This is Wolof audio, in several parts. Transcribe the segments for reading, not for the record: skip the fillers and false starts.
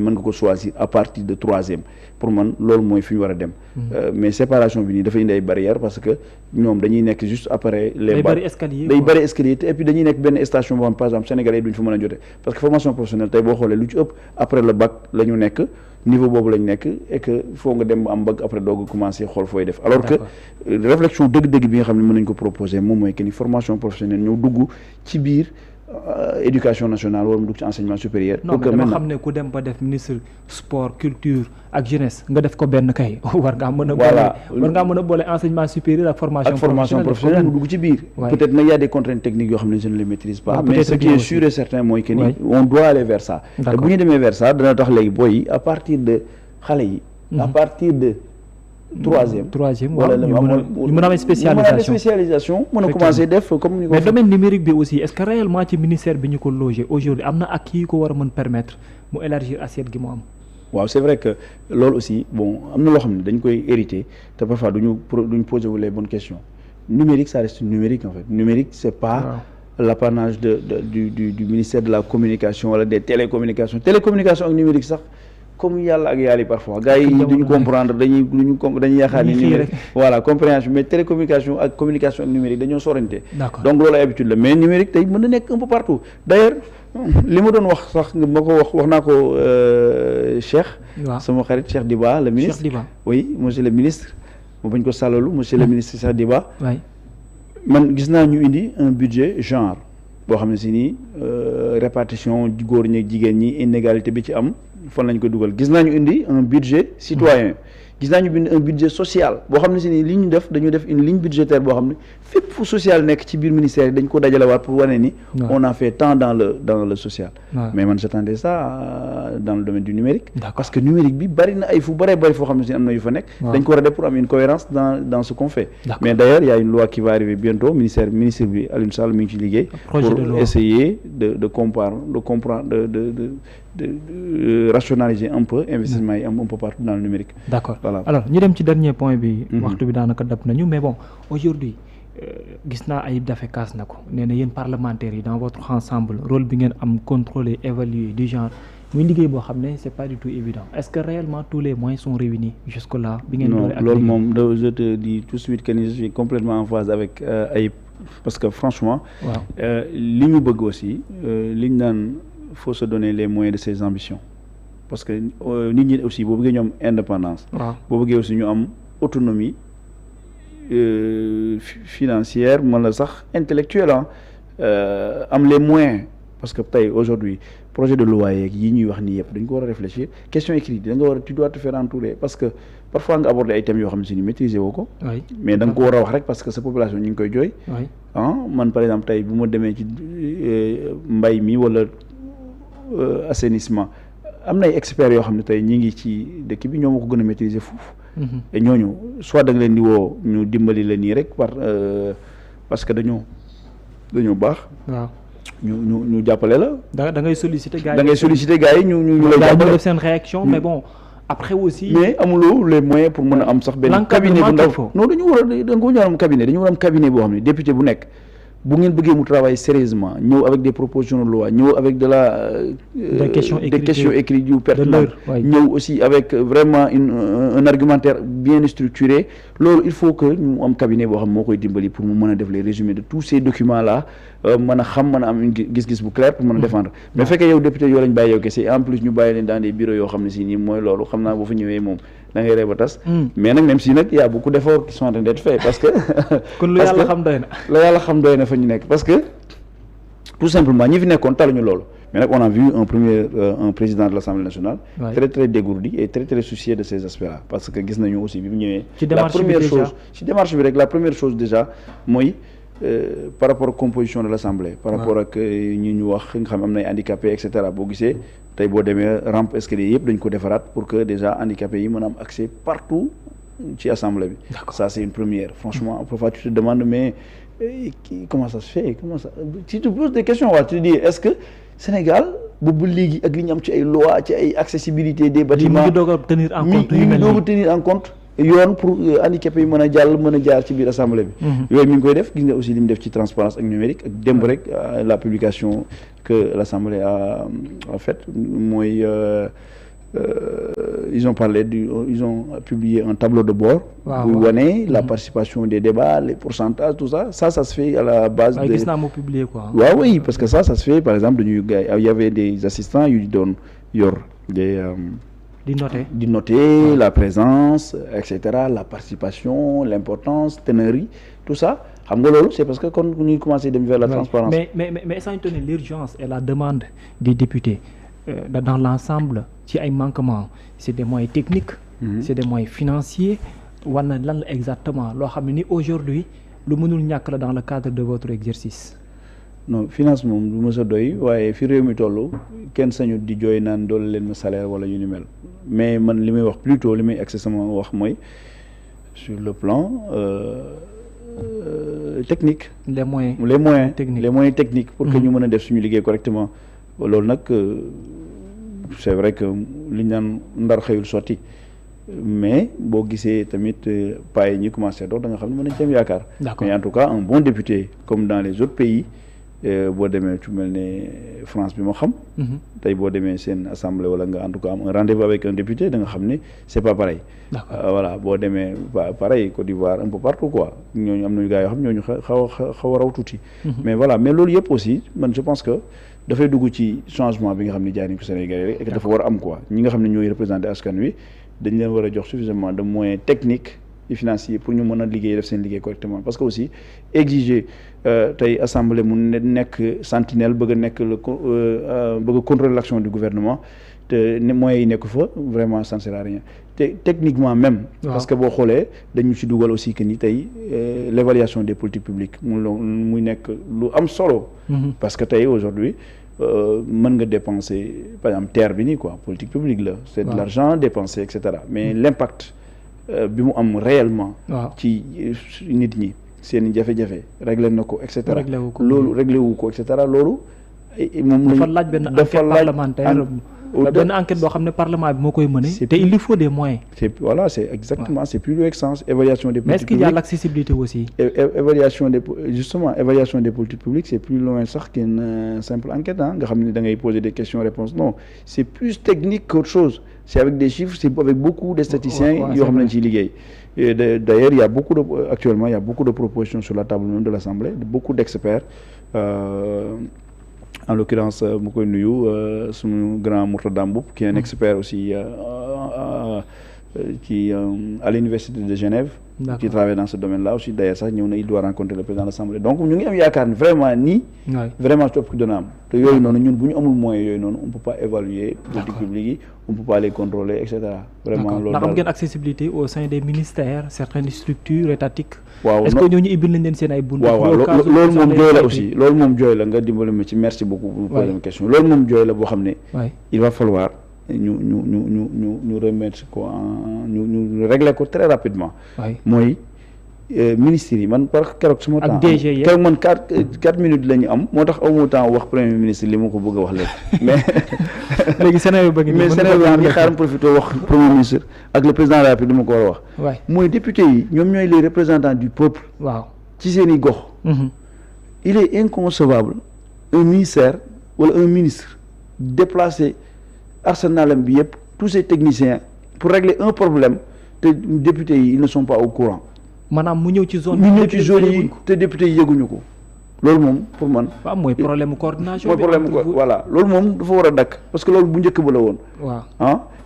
mën nga ko choisir à partir de 3e pour man loolu mooy fi ñu war a dem. mais séparation bi nii dafa indi ay barrières parce que ñoom dañuy nekk juste après les day bëri escalier day bëri escalier te et puis dañuy nekk benn station boo xam par exemple sénégalais yi duñ fa mën a jotee parce que formation professionnelle tey boo xoolee lu ci ëpp après le bac la ñu nekk niveau boobu lañ nekk et que foo nga dem am bac après doog a commencé xool fooy def alors que réflexion dëgg-dëgg bi nga xam ne mën nañ ko proposer moom mooy que ni formation professionnelle ñëw dugg ci biir éducation nationale wala mu dugg ci enseignement supérieur. non mais dama xam ne ku dem ba def ministre sport culture ak jeunesse nga def ko benn kay war ngaa mën a. voilà war ngaa mën a boole enseignement supérieur ak formation professionnelle mu dugg ci biir. peut-être nag y a des contraintes techniques yoo xam ne je ne les maîtrise pas. mais ce qui est sûr et certain mooy que ni on doit aller vers ça. te bu ñu demee vers ça dana tax léegi booy yi à partir de xale yi. à partir de. troisième wala ñu mën a am spécialisation mën a commencer def comme ni ko mais domaine numérique bi aussi est-ce que réellement ci ministère bi ñu ko logé aujourd'hui am na ak kii ko war a mën permettre mu élargir assiette gi mu am. waaw c'est vrai que loolu aussi bon am na loo xam ne dañ koy hériter te parfois duñu poser wu les bonnes questions numérique ça reste numérique en fait numérique c'est pas l'apanage du ministère de la communication wala des télécommunications ak numérique sax comme yàlla ak yàlla yi parfois gars yi duñu comprendre dañuy yaakaar ni numérique voilà compréhension mais télécommunication ak communication ak numérique dañoo sorante donc loolu ay habitude la mais numérique tey mën na nekk un peu partout d'ailleurs li ma doon wax sax ma ko wax naa ko Cheikh sama xarit Cheikh Diba le ministre oui monsieur le ministre mu bañ ko sàllalu monsieur le ministre Cheikh Diba man gis naa ñu indi un budget genre boo xam ne si nii répartition góor ñi ak jigéen ñi inégalité bi ci am fan lañ ko dugal gis naa ñu indi un budget citoyen gis naa ñu bind un budget social boo xam ne si ni li ñu def dañu def une ligne budgétaire boo xam ne fépp fu social nekk ci biir ministère yi dañ ko dajalewaat pour wane ni on a fait tant dans le social mais man j'attendais ça dans le domaine du numérique parce que numérique bi bari na ay fu bari foo xam ne si am na yu fa nekk dañ ko war a def pour am une cohérence dans ce qu'on fait mais d'ailleurs il y a une loi qui va arriver bientôt ministre bi Alioune Sall mi ngi ci liggéey pour essayer de rationaliser un peu investissement yi am un peu partout dans le numérique. D'accord. Voilà. Alors ñu dem ci dernier point bi. waxtu bi daanaka dab nañu mais bon aujourd'hui gis naa Ayib Daffé kaas na ko nee na yéen parlementaires yi dans votre ensemble rôle bi ngeen am contrôler évaluer du genre muy liggéey boo xam ne c'est pas du tout évident est-ce que réellement tous les moyens sont réunis jusque là. bi ngeen non loolu moom je te dis tout de suite que je suis complètement en phase avec Ayib parce que franchement. li ñu bëgg aussi li ñu naan faut se donner les moyens de ses ambitions. parce que nit ñi aussi boo bëggee ñu am indépendance. boo bëggee aussi ñu am autonomie financière mën la sax intellectuelle am les moyens parce que tey aujourd'hui projet de loi yeeg yi ñuy wax nii yëpp dañ ko war a réfléchir question écrite da nga war a tu dois te faire entourer parce que parfois nga aborder ay thèmes yoo xam ne si ni maîtriser woo ko. mais da nga ko war a wax rek parce que sa population ñu ngi koy jooy. man par exemple tey bu ma demee ci mbay mi wala assainissement. am na ay experts yoo xam ne tey ñi ngi ci dëkk bi ñoo ma ko gën a maîtriser foofu. et ñooñu soit da nga leen di woo ñu dimbali la nii rek parce que dañoo baax. waaw ñu jàppale la. da ngay solliciter gars yi da ngay solliciter gars yi ñu lay jàppale def seen réaction mais bon après aussi. mais amuloo les moyens pour mën a am sax benn cabinet bu ndaw non dañu war a da nga ko war a am cabinet dañu war a am cabinet boo xam ne député bu nekk. bu ngeen bëggee mu travailler sérieusement ñëw avec des propositions de loi ñëw avec des questions écrites yu pertinentes ñëw aussi avec vraiment un argumentaire bien structuré loolu il faut que ñu am cabinet boo xam moo koy dimbali pour mu mën a def les résumés de tous ces documents là mën a xam mën a am une gis-gis bu clair pour mën a défendre mais fekkee yow député yoo lañ bàyyi yow kese en plus ñu bàyyi leen dans des bureaux yoo xam ne si nii mooy loolu xam naa boo fa ñëwee moom da ngay ree ba tas mais nag même si nag y a beaucoup d'efforts qui sont en train d'être faits parce que kon lu yàlla xam doy na la yàlla xam doy na fa ñu nekk parce que tout simplement ñi fi nekkoon taluñu loolu mais nag on a vu un président de l'Assemblée nationale très très dégourdi et très très soucieux de ces aspects-là parce que gis nañu aussi bi mu ñëwee la première chose déjà mooy par rapport ak composition de l'Assemblée par rapport ak ñi ñu wax nga xam am nay handicapés et cetera boo gisee tey boo demee rampe escalier yëpp dañ ko defaraat pour que déjà handicapés yi mën a am accès partout ci assemblée bi ça c'est une première franchement parfois tu te demandes mais comment ça se fait tu te poses des questions tu te dis est-ce que Sénégal boobu léegi ak li ñu am ci ay loi ci ay accessibilité des bâtiments mi ngi doog a tenir en compte yoon pour handicapés yi mën a jaar ci biir assemblée bi yooyu mi ngi koy def gis nga aussi li mu def ci transparence ak numérique ak démb rek la publication que l'assemblée a faite mooy ils ont publié un tableau de bord. buy wane la participation des débats, les pourcentages, tout ça se fait à la base de. gis naa moo publié quoi. waaw oui parce que ça se fait par exemple il y avait des assistants yu doon yor des. di noter la présence et cetera, la participation, l'importance, teneur yi tout ça xam nga loolu c'est parce que kon ñuy commencer dem vers la transparence. mais sans tenir l'urgence et la demande des députés dans l'ensemble ci ay manquements c'est des moyens techniques. C'est des moyens financiers war na lan la exactement loo xam ne ni aujourd'hui lu mënul ñàkk la dans le cadre de votre exercice. non finance moom du mës a doy waaye fi réew mi toll kenn sañu di jooy naan doole leen ma salaire wala yu ni mel mais man li may wax plutôt li may accès sama wax mooy sur le plan technique. les moyens techniques pour que ñu mën a def suñu liggéey correctement loolu nag c'est vrai que li ñu naan ndar xëyul sotti mais boo gisee tamit pas yi ñi commencé dox da nga xam ne mën nañ ci am yaakaar. mais en tout cas un bon député comme dans les autres pays boo demee ci mel ne France bi ma xam. tey boo demee seen assemblée wala nga en tout cas am un rendez-vous avec un député da nga xam ne c'est pas pareil. voilà boo demee pareil Côte d'Ivoire un peu partout quoi ñooñu am nañu gars yoo xam ñooñu xaw a raw tuuti. mais voilà mais loolu yëpp aussi man je pense que dafay dugg ci changement bi nga xam ne jaay nañ ko Sénégal rek et que dafa war a am quoi ñi nga xam ne ñooy représenter askan wi dañ leen war a jox suffisamment de moyens techniques et financiers pour ñu mën a liggéey def seen liggéey correctement parce que aussi exiger tey assemblée mu nekk sentinelle bëgg a nekk bëgg a contrôler l'action du gouvernement te moyens yi nekk fa vraiment ça ne sert à rien te techniquement même. parce que boo xoolee dañu ci dugal aussi que ni tey l'évaluation des politiques publiques muy nekk lu am solo. parce que tey aujourd'hui mën nga dépenser par exemple terre bi nii quoi politique publique la c'est de l'argent dépensé et cetera mais l'impact bi mu am réellement ci nit ñi seen jafe-jafe réglé na ko et cetera loolu réglé wu ko et cetera loolu moom dafa laaj benn enquête parlementaire benn enquête boo xam ne parlement bi moo koy mëne te il lui faut des moyens. C'est exactement c'est plus loin que ça évaluation des politiques publiques. Mais est-ce qu'il y a l'accessibilité aussi? Évaluation des politiques publiques c'est plus loin sax qu'une simple enquête nga xam ne da ngay poser des questions-réponses non c'est plus technique qu'autre chose c'est avec des chiffres c'est avec beaucoup de statisticiens yoo xam ne ciy liggéey. D'ailleurs actuellement il y a beaucoup de propositions sur la table de l'Assemblée beaucoup d'experts en l'occurrence mu koy nuyu suñu grand Mourtada Mboup qui est un expert aussi à l'université de Genève qui travaille dans ce domaine-là aussi d'ailleurs sax ñëw na il doit rencontrer le président de l'Assemblée donc ñu ngi am yaakaar ni vraiment nii vraiment topp ki dana am te yooyu noonu ñun bu ñu amul moyens yooyu noonu on peut pas évaluer politique publique yi on peut pas les contrôler et cetera vraiment loolu ndax am ngeen accessibilité au sein des ministères certaines structures étatiques est-ce que ñooñu ibbil nañ leen seen ay bunt loolu moom jooy la aussi loolu moom jooy la nga dimbali ma ci merci beaucoup pour poser une question loolu moom jooy la boo xam ne il va falloir ñu remettre ko ñu régler ko très rapidement mooy ministres yi man par keroog suma temps keroog man 4 minutes la ñu am moo tax amu temps wax premier ministre li ma ko bëgg a wax léegi mais léegi Sénégal ñi xaaram profité wax premier ministre ak le président de la République dama ko war a wax mooy député yi ñoom ñooy les représentants du peuple ci seen i gox il est inconcevable un ministère wala un ministre déplacé arsenalam bi yëpp tous ces techniciens pour régler un problème te députés yi ils ne sont pas au courant maanaam mu ñëw ci zone yi te députés yi yëguñu ko loolu moom pour man waaw mooy problème coordination mooy problème voilà loolu moom dafa war a dakk parce que loolu bu njëkk ba la woon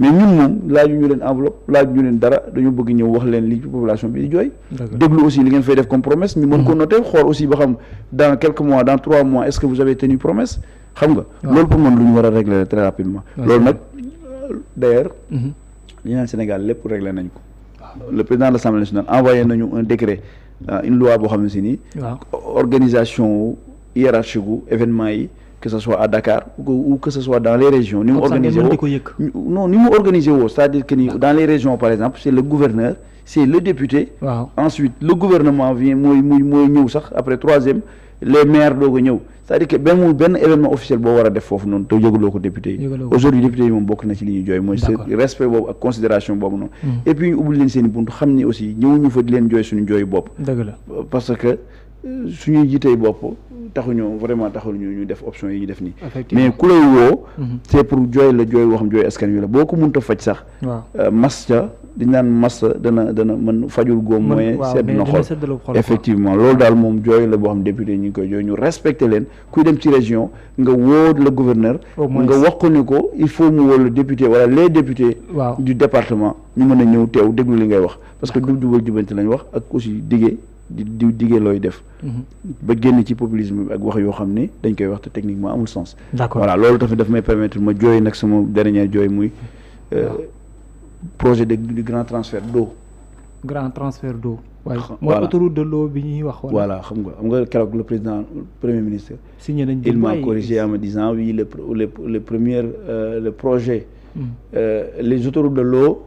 mais ñun moom laaju ñu leen enveloppe laaju ñu leen dara dañu bëgg ñëw wax leen li population bi di jooy déglu aussi li ngeen fay def comme promesse ñu mën ko noter xool aussi ba xam dans quelques mois dans 3 mois est-ce que vous avez tenu promesse xam nga loolu pour man lu ñu war a régler très rapidement loolu nag d'ailleurs li naan Sénégal lépp régler nañ ko le président de l'Assemblée nationale envoyé nañu un décret une loi boo xam ne si nii organisation hiérarchique gu événement yi que ce soit à Dakar ou que ce soit dans les régions ni mu organisé woo c'est-à-dire que ni dans les régions par exemple c'est le gouverneur c'est le député ensuite le gouvernement vient mooy ñëw sax après troisième les maires doog a ñëw c'est-à-dire que benn événement officiel boo war a def foofu noonu te yëguloo ko député yi aujourd'hui député yi moom bokk na ci li ñuy jooy mooy ce respect boobu ak considération boobu noonu et puis ñu ubbil leen seen i buntu xam ni aussi ñëwuñu fa di leen jooy suñu jooyu bopp parce que suñuy jiitey bopp taxuñu vraiment taxuñu ñu def option yi ñu def nii. mais ku lay woo. c'est pour jooy la jooy waxam jooy askan wi la boo ko mënta faj sax. mas ca di naan mas dana mën fajul góom mooy sedd na xol effectivement loolu daal moom jooy la boo xam député ñu ngi koy jooy ñu respecté leen kuy dem ci région nga woo le gouverneur nga wax ko ni ko il faut mu woo le député wala les députés du département ñu mën a ñëw teew déglu li ngay wax parce que du jubal jubanti lañ wax ak aussi diggee di diggee looy def ba génn ci populisme bi ak wax yoo xam ne dañ koy wax te techniquement amul sens voilà loolu tamit daf may permettre ma jooy nag sama dernier jooy muy projet de grand transfert d'eau. Grand transfert d'eau. waaye mooy autoroute de l'eau bi ñuy wax. voilà xam nga keroog le président premier ministre. signé nañ il m'a corrigé en me disant oui le projet. Les autoroutes de l'eau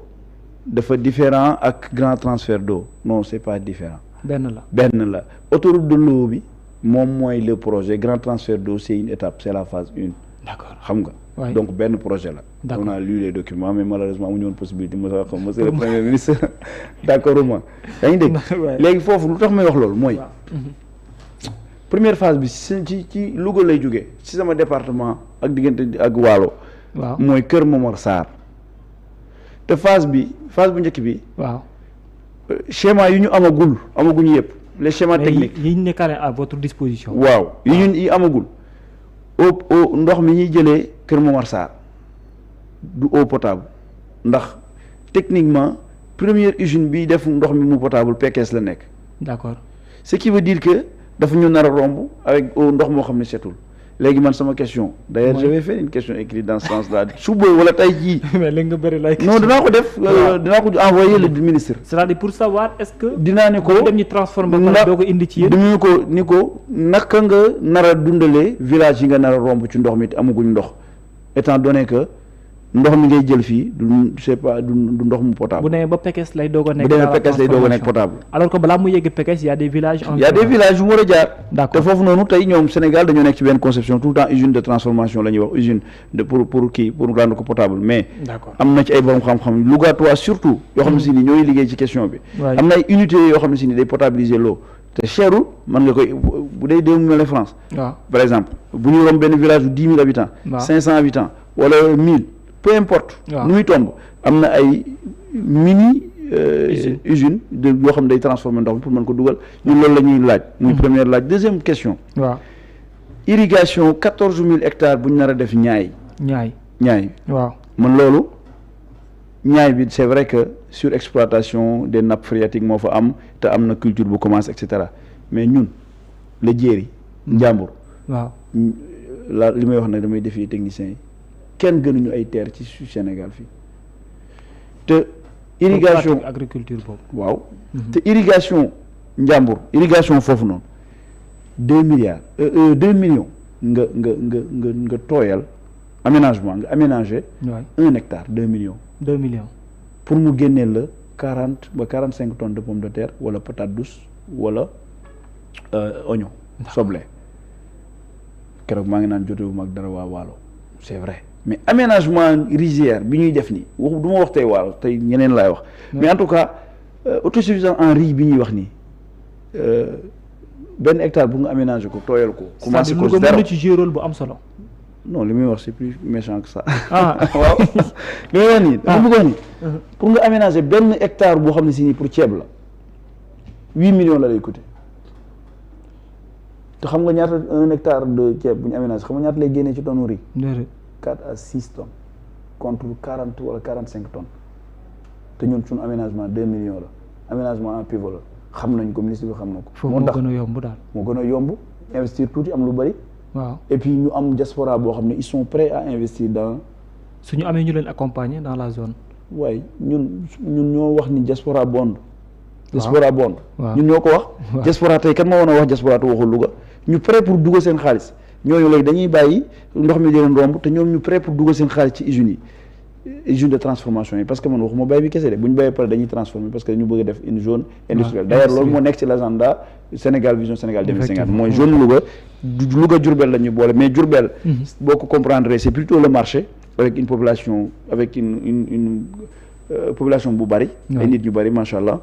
dafa différent ak grand transfert d'eau non c'est pas différent. benn la autoroute de l'eau bi moom mooy le projet grand transfert d'eau c'est une étape c'est la phase 1. d'accord xam nga. donc benn projet la. on a lu les documents mais malheureusement amuñu woon possibilité mo sax xam monsieur le premier ministre d'accord uma yaa ngi dégg léegi foofu lu tax may wax loolu mooy première phase bi ci Louga lay jógee ci sama département ak diggante ak Waalo mooy Kër Momar Sarr te phase bu njëkk bi schéma yi ñu amaguñu yëpp les schémas techniques yi ñu nekkaale à votre disposition yi amagul au ndox mi ñuy jëlee Kër Momar Sarr du eau potable ndax techniquement première usine bi def ndox mi mu potable Pekes la nekk. d'accord ce qui veut dire que dafa ñu nar a romb avec eau ndox moo xam ne setul léegi man sama question d'ailleurs j'avais fait une question écrite dans ce sens-là suba wala tey jii. mais léegi nga bëri lay. non dinaa ko def dinaa ko envoyer le ministre. c'est-à-dire pour savoir est-ce que. dinaa ne ko dem ñu transformer ba doo ko indi ci yéen. dinañu ko ni ko naka nga nar a dundalee village yi nga nar a romb ci ndox mi te amaguñ ndox étant donné que ndox mi ngay jël fii du c'est pas du ndox mu potable. bu demee ba Pekes lay doog a nekk. bu demee Pekes lay doog a nekk potable. alors que balaa mu yegg Pekes y a des villages. y a des villages yu mu war a jaar. d'accord te foofu noonu tey ñoom Sénégal dañoo nekk ci benn conception tout le temps usine de transformation la ñuy wax usine de pour rendre ko potable mais. d'accord am na ci ay borom xam-xam Lougatois surtout. yoo xam ne si ni ñooy liggéey ci question bi. am na ay unités yoo xam ne si ni day potabiliser l'eau te cherul mën nga koy bu dee mu mel ne France. par exemple bu ñu romb benn village bu 10 000 habitants. 500 habitants wala 1000. peu importe nu muy tomb am na ay mini usine de yoo xam ne day transformer ndox mi pour mën ko dugal ñun loolu la ñuy laaj muy première laaj deuxième question irrigation 14 000 hectares bu ñu nar a def ñaay man loolu ñaay bi c'est vrai que surexploitation des nappes phréatiques moo fa am te am na culture bu commence et cetera mais ñun la jéeri njàmbur li may wax nag damay défier techniciens yi kenn gënuñu ay terre ci Sénégal fii te irrigation agriculture boobu te irrigation njàmbur irrigation foofu noonu 2 millions nga tooyal aménagement nga aménager 1 hectare 2 millions pour mu génneel la 40 ba 45 tonnes de pommes de terre wala patate douce wala oignon soble keroog maa ngi naan jotewu mag dara waa Waalo c'est vrai mais aménagement rizière bi ñuy def nii wax du ma wax tey Waalo tey ñeneen laay wax mais en tout cas autosuffisance en riz bi ñuy wax nii benn hectare bu nga aménager ko tooyal ko commencé ko zéro ci jouer rôle bu am solo non li muy wax c'est plus méchant que ça waaw li muy wax nii dafa bëgg wax nii pour nga aménager benn hectare boo xam ne si nii pour ceeb la 8 millions la lay coûter te xam nga ñaata 1 hectare de ceeb bu ñu aménager xam nga ñaata lay génnee ci tonne riz 4 à 6 tonnes contre 40 wala 45 tonnes te ñun suñu aménagement 2 millions la aménagement en pivot la xam nañ ko ministre bi xam na ko. moo gën a yomb daal moo gën a yomb investir tuuti am lu bari. et puis ñu am diaspora boo xam ne ils sont prêts à investir dans. suñu amee ñu leen accompagner dans la zone. waaye ñun ñoo wax ni diaspora bond. diaspora bond. ñun ñoo ko wax. diaspora tey kan moo war a wax diaspora te waxul Louga ñu prêt pour dugal seen xaalis. ñooñu léegi dañuy bàyyi ndox mi di leen romb te ñoom ñu prêt pour dugal seen xaalis ci usines yi usine de transformation yi parce que man waxuma bay bi kese de bu ñu bayee pare dañuy transformer parce que dañu bëgg a def une zone industrielle d'ailleurs loolu moo nekk ci l'agenda Sénégal Vision Sénégal 2050 mooy zone Louga Diourbel la ñuy boole mais Diourbel boo ko comprendre c'est plutôt le marché avec une population avec une population bu bari ay nit ñu bari macha allah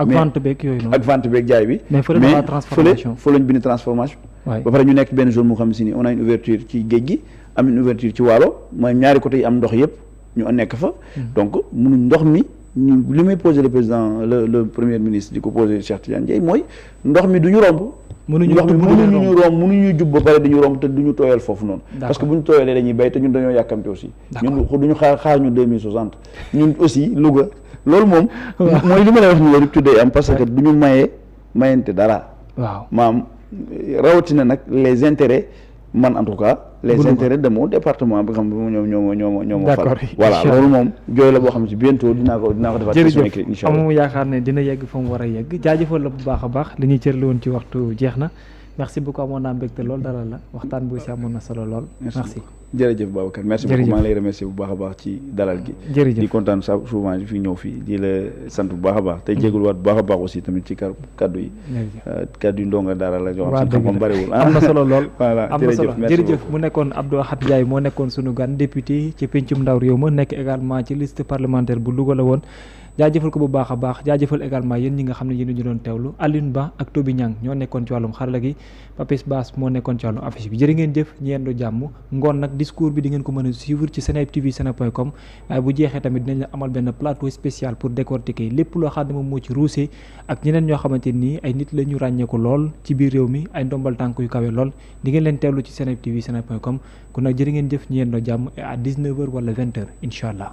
ak vente beeg yooyu noonu ak vente beeg jaay bi. mais fële dafa transformation fële lañ bind transformation. ba pare ñu nekk benn zone moo xam si ni on a une ouverture ci géej gi am une ouverture ci waalo mooy ñaari côté yi am ndox yëpp ñu nekk fa. donc mënuñ ndox mi ñu li may posé le président le premier ministre di ko posé Cheikh Tidiane Dièye mooy ndox mi du ñu romb. mënuñu jub ba pare dañu romb te duñu tooyal foofu noonu. parce que bu ñu tooyalee dañuy béy te ñun dañoo yàkkamte aussi. ñun duñu xaar ñu 2060 ñun aussi Louga loolu moom. mooy li ma lay wax ni rupture day am parce que du ñu mayente dara. waaw maam rawatina nag les intérêts man en tout cas. les intérêts de mon département bi xam ne ñoo ma fal. voilà loolu moom jooy la boo xam ne bientôt dinaa ko defaat. jërëjëf incha allah amu yaakaar ne dina yegg fa mu war a yegg jaajëfal la bu baax a baax li ñuy cërli woon ci waxtu jeex na merci beaucoup amoon naa mbégte lool dalal la waxtaan bu si amoon na solo lool. merci jërëjëf Babacar merci beaucoup maa ngi lay remercier bu baax a baax ci dalal gi. jërëjëf di kontaan sa souvent fi ñëw fii di la sant bu baax a baax tey jégalu waat bu baax a baax aussi tamit ci kaddu yi. kaddu yi ndonga dara la yoo xam xam bariwul. am na solo lool voilà am na solo jërëjëf mu nekkoon Abdou Ahad Ndiaye moo nekkoon sunu gan député ci pencum ndaw réew ma nekk également ci liste parlementaire bu Louga la woon jaajëfal ko bu baax a baax jaajëfal également yéen ñi nga xam ne yéen ñu doon teewlu Alioune Ba ak Toby Niang ñoo nekkoon ci wàllum xarala gi Papis Bass moo nekkoon ci wàllum affiche bi jërë ngeen jëf ñi yendu jàmm ngoon nag discours bi di ngeen ko mën a suivre ci Seneweb TV seneweb.com waaye bu jeexee tamit dinañ la amal benn plateau spécial pour décortiquer lépp loo xam ne moom moo ci ruusee ak ñeneen ñoo xamante nii ay nit la ñu ràññeeku lool ci biir réew mi ay ndombal tànk yu kawe lool di ngeen leen teewlu ci Seneweb TV seneweb.com kon nag jërë ngeen jëf ñi yendu jàmm et à 19h wala 20h incha allah